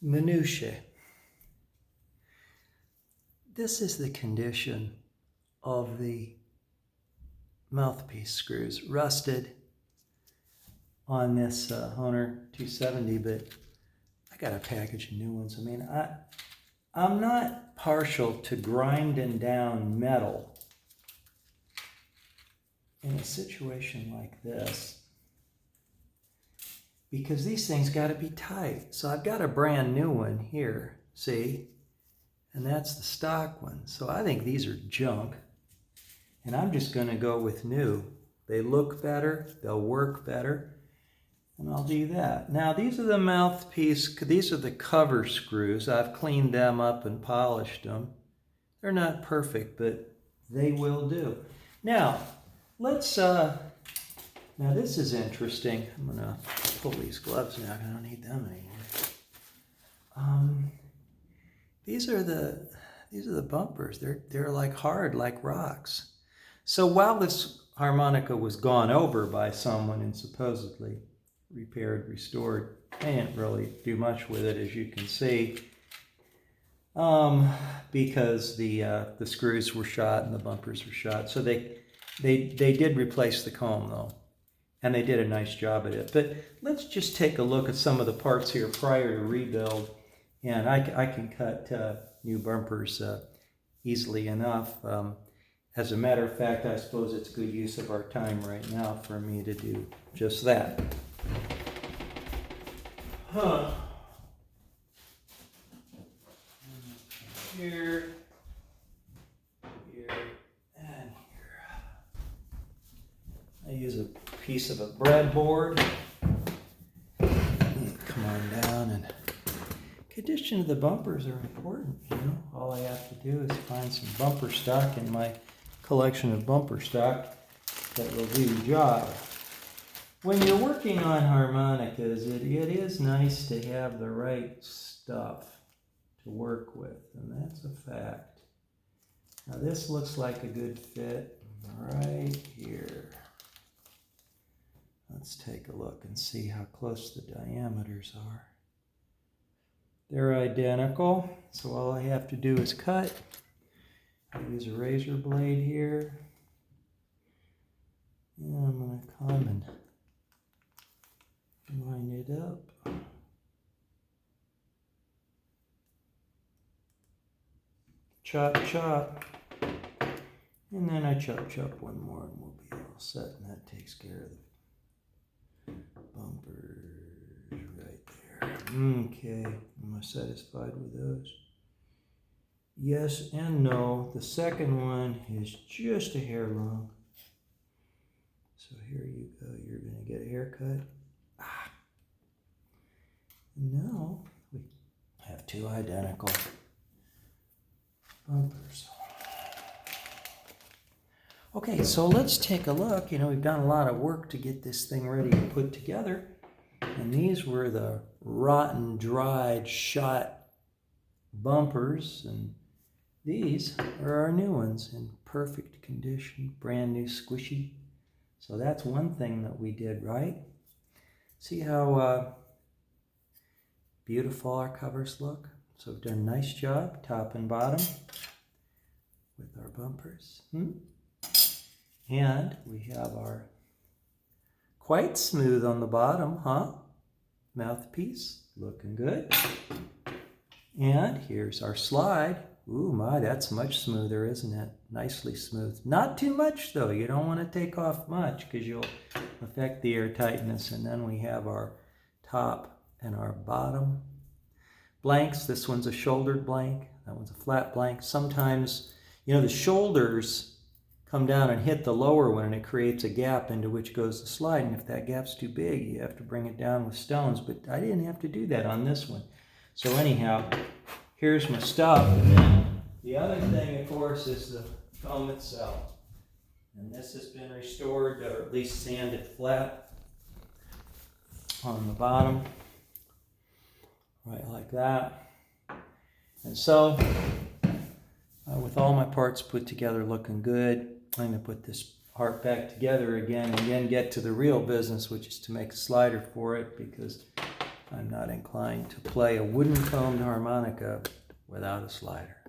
minutiae. This is the condition of the mouthpiece screws. Rusted on this Hohner 270, but I got a package of new ones. I mean, I'm not partial to grinding down metal in a situation like this, because these things got to be tight. So I've got a brand new one here, see? And that's the stock one. So I think these are junk. And I'm just going to go with new. They look better, they'll work better, and I'll do that. Now these are the mouthpiece, these are the cover screws. I've cleaned them up and polished them. They're not perfect, but they will do. Now, let's, now this is interesting. I'm going to pull these gloves now, I don't need them anymore. These are the bumpers. They're like hard, like rocks. So while this harmonica was gone over by someone and supposedly repaired, restored, I didn't really do much with it, as you can see, because the screws were shot and the bumpers were shot. So they did replace the comb though, and they did a nice job at it. But let's just take a look at some of the parts here prior to rebuild, and I can cut new bumpers easily enough. As a matter of fact, I suppose it's good use of our time right now for me to do just that. Here, here, and here. I use a piece of a breadboard. Come on down, and condition of the bumpers are important, you know. All I have to do is find some bumper stock in my collection of bumper stock that will do the job. When you're working on harmonicas, it is nice to have the right stuff to work with, and that's a fact. Now this looks like a good fit right here. Let's take a look and see how close the diameters are. They're identical, so all I have to do is cut. I use a razor blade here. And I'm going to come and line it up. Chop, chop. And then I chop, chop one more and we'll be all set. And that takes care of the bumpers right there. Okay, am I satisfied with those? Yes and no. The second one is just a hair long. So here you go. You're going to get a haircut. And now we have two identical bumpers. Okay, so let's take a look. You know, we've done a lot of work to get this thing ready to put together. And these were the rotten, dried, shot bumpers, and these are our new ones in perfect condition, brand new, squishy. So that's one thing that we did right. See how beautiful our covers look? So we've done a nice job, top and bottom, with our bumpers. And we have our quite smooth on the bottom, huh? Mouthpiece, looking good. And here's our slide. Ooh, my, that's much smoother, isn't it? Nicely smooth. Not too much, though. You don't want to take off much because you'll affect the airtightness. And then we have our top and our bottom blanks. This one's a shouldered blank. That one's a flat blank. Sometimes, you know, the shoulders come down and hit the lower one, and it creates a gap into which goes the slide. And if that gap's too big, you have to bring it down with stones. But I didn't have to do that on this one. So anyhow, here's my stuff. And then the other thing, of course, is the foam itself. And this has been restored, or at least sanded flat on the bottom, right like that. And so, with all my parts put together looking good, I'm going to put this harp back together again and then get to the real business, which is to make a slider for it, because I'm not inclined to play a wooden combed harmonica without a slider.